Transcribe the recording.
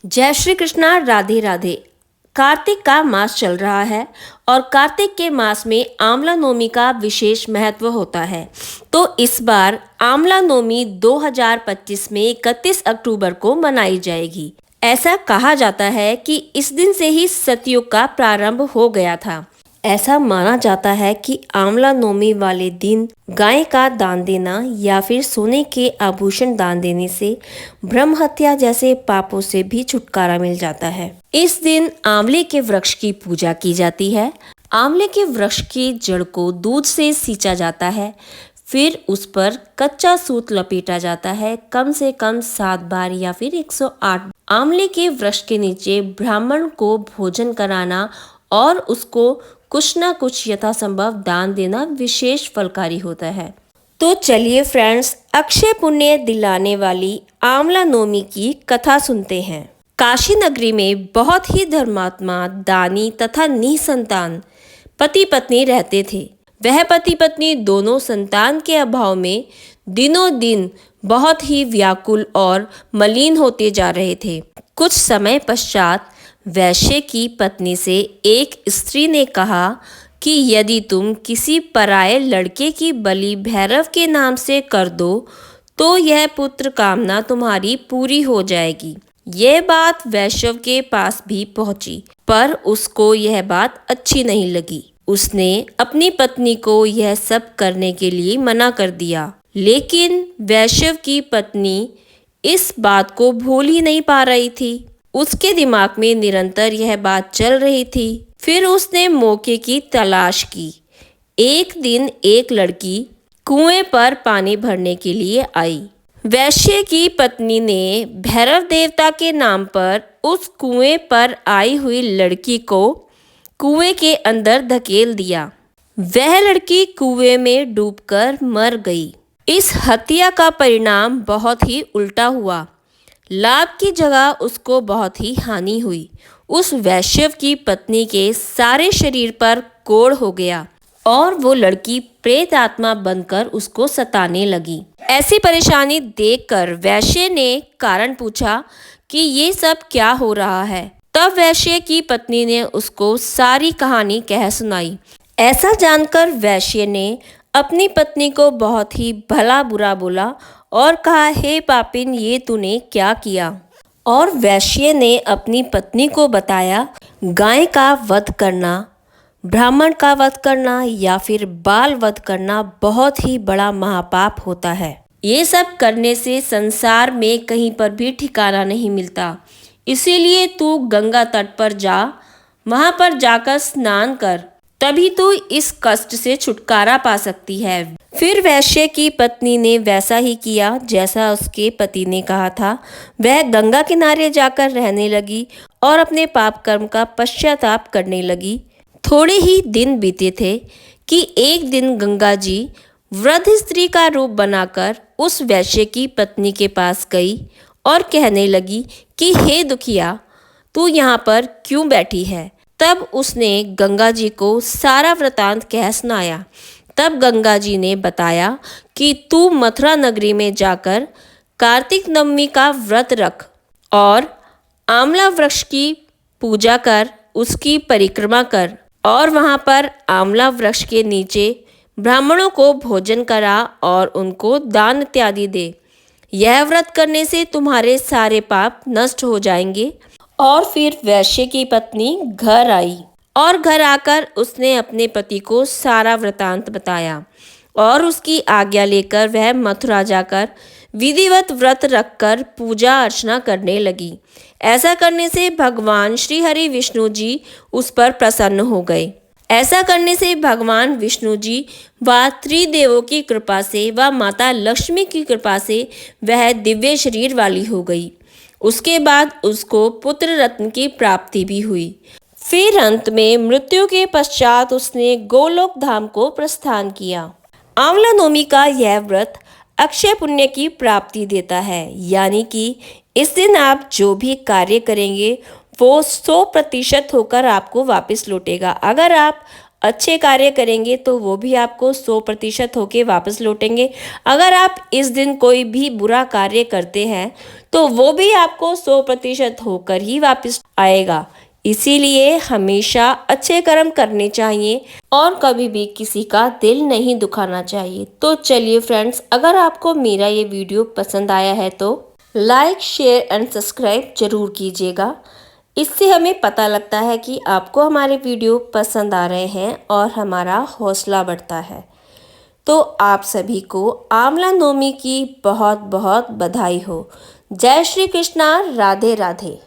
जय श्री कृष्णा, राधे राधे। कार्तिक का मास चल रहा है और कार्तिक के मास में आंवला नवमी का विशेष महत्व होता है। तो इस बार आंवला नवमी 2025 में 31 अक्टूबर को मनाई जाएगी। ऐसा कहा जाता है कि इस दिन से ही सतयुग का प्रारंभ हो गया था। ऐसा माना जाता है कि आंवला नवमी वाले दिन गाय का दान देना या फिर सोने के आभूषण दान देने से ब्रह्म हत्या जैसे पापों से भी छुटकारा मिल जाता है। इस दिन आंवले के वृक्ष की पूजा की जाती है। आंवले के वृक्ष की जड़ को दूध से सींचा जाता है, फिर उस पर कच्चा सूत लपेटा जाता है कम से कम 7 बार या फिर 108। आंवले के वृक्ष के नीचे ब्राह्मण को भोजन कराना और उसको कुछ ना कुछ यथासंभव दान देना विशेष फलकारी होता है। तो चलिए फ्रेंड्स, अक्षय पुण्य दिलाने वाली आंवला नवमी की कथा सुनते हैं। काशी नगरी में बहुत ही धर्मात्मा, दानी तथा निसंतान पति पत्नी रहते थे। वह पति पत्नी दोनों संतान के अभाव में दिनों दिन बहुत ही व्याकुल और मलिन होते जा रहे थे। कुछ समय पश्चात वैश्य की पत्नी से एक स्त्री ने कहा कि यदि तुम किसी पराये लड़के की बलि भैरव के नाम से कर दो तो यह पुत्र कामना तुम्हारी पूरी हो जाएगी। यह बात वैश्य के पास भी पहुंची, पर उसको यह बात अच्छी नहीं लगी। उसने अपनी पत्नी को यह सब करने के लिए मना कर दिया, लेकिन वैश्य की पत्नी इस बात को भूल ही नहीं पा रही थी। उसके दिमाग में निरंतर यह बात चल रही थी। फिर उसने मौके की तलाश की। एक दिन एक लड़की कुएं पर पानी भरने के लिए आई। वैश्य की पत्नी ने भैरव देवता के नाम पर उस कुएं पर आई हुई लड़की को कुएं के अंदर धकेल दिया। वह लड़की कुएं में डूबकर मर गई। इस हत्या का परिणाम बहुत ही उल्टा हुआ। लाभ की जगह उसको बहुत ही हानि हुई। उस वैश्य की पत्नी के सारे शरीर पर कोढ़ हो गया और वो लड़की प्रेत आत्मा बनकर उसको सताने लगी। ऐसी परेशानी देखकर वैश्य ने कारण पूछा कि ये सब क्या हो रहा है। तब वैश्य की पत्नी ने उसको सारी कहानी कह सुनाई। ऐसा जानकर वैश्य ने अपनी पत्नी को बहुत ही भला बुरा बोला और कहा, हे पापिन, ये तूने क्या किया। और वैश्य ने अपनी पत्नी को बताया, गाय का वध करना, ब्राह्मण का वध करना या फिर बाल वध करना बहुत ही बड़ा महापाप होता है। ये सब करने से संसार में कहीं पर भी ठिकाना नहीं मिलता। इसीलिए तू गंगा तट पर जा, वहां पर जाकर स्नान कर, तभी तो इस कष्ट से छुटकारा पा सकती है। फिर वैश्य की पत्नी ने वैसा ही किया जैसा उसके पति ने कहा था। वह गंगा किनारे जाकर रहने लगी और अपने पाप कर्म का पश्चाताप करने लगी। थोड़े ही दिन बीते थे कि एक दिन गंगा जी वृद्ध स्त्री का रूप बनाकर उस वैश्य की पत्नी के पास गई और कहने लगी कि हे दुखिया, तू यहाँ पर क्यों बैठी है। तब उसने गंगा जी को सारा वृतांत कह सुनाया। तब गंगा जी ने बताया कि तू मथुरा नगरी में जाकर कार्तिक नवमी का व्रत रख और आंवला वृक्ष की पूजा कर, उसकी परिक्रमा कर और वहाँ पर आंवला वृक्ष के नीचे ब्राह्मणों को भोजन करा और उनको दान इत्यादि दे। यह व्रत करने से तुम्हारे सारे पाप नष्ट हो जाएंगे। और फिर वैश्य की पत्नी घर आई और घर आकर उसने अपने पति को सारा वृतांत बताया और उसकी आज्ञा लेकर वह मथुरा जाकर विधिवत व्रत रखकर पूजा अर्चना करने लगी। ऐसा करने से भगवान श्री हरि विष्णु जी उस पर प्रसन्न हो गए। ऐसा करने से भगवान विष्णु जी व त्रिदेवों की कृपा से व माता लक्ष्मी की कृपा से वह दिव्य शरीर वाली हो गई। उसके बाद उसको पुत्र रत्न की प्राप्ति भी हुई। फिर अंत में मृत्यु के पश्चात उसने गोलोक धाम को प्रस्थान किया। आंवला नवमी का यह व्रत अक्षय पुण्य की प्राप्ति देता है, यानी कि इस दिन आप जो भी कार्य करेंगे वो 100% होकर आपको वापस लौटेगा। अगर आप अच्छे कार्य करेंगे तो वो भी आपको 100% होके वापस लौटेंगे। अगर आप इस दिन कोई भी बुरा कार्य करते हैं तो वो भी आपको 100% होकर ही वापस आएगा। इसीलिए हमेशा अच्छे कर्म करने चाहिए और कभी भी किसी का दिल नहीं दुखाना चाहिए। तो चलिए फ्रेंड्स, अगर आपको मेरा ये वीडियो पसंद आया है तो लाइक, शेयर एंड सब्सक्राइब जरूर कीजिएगा। इससे हमें पता लगता है कि आपको हमारे वीडियो पसंद आ रहे हैं और हमारा हौसला बढ़ता है। तो आप सभी को आंवला नवमी की बहुत बहुत बधाई हो। जय श्री कृष्णा, राधे राधे।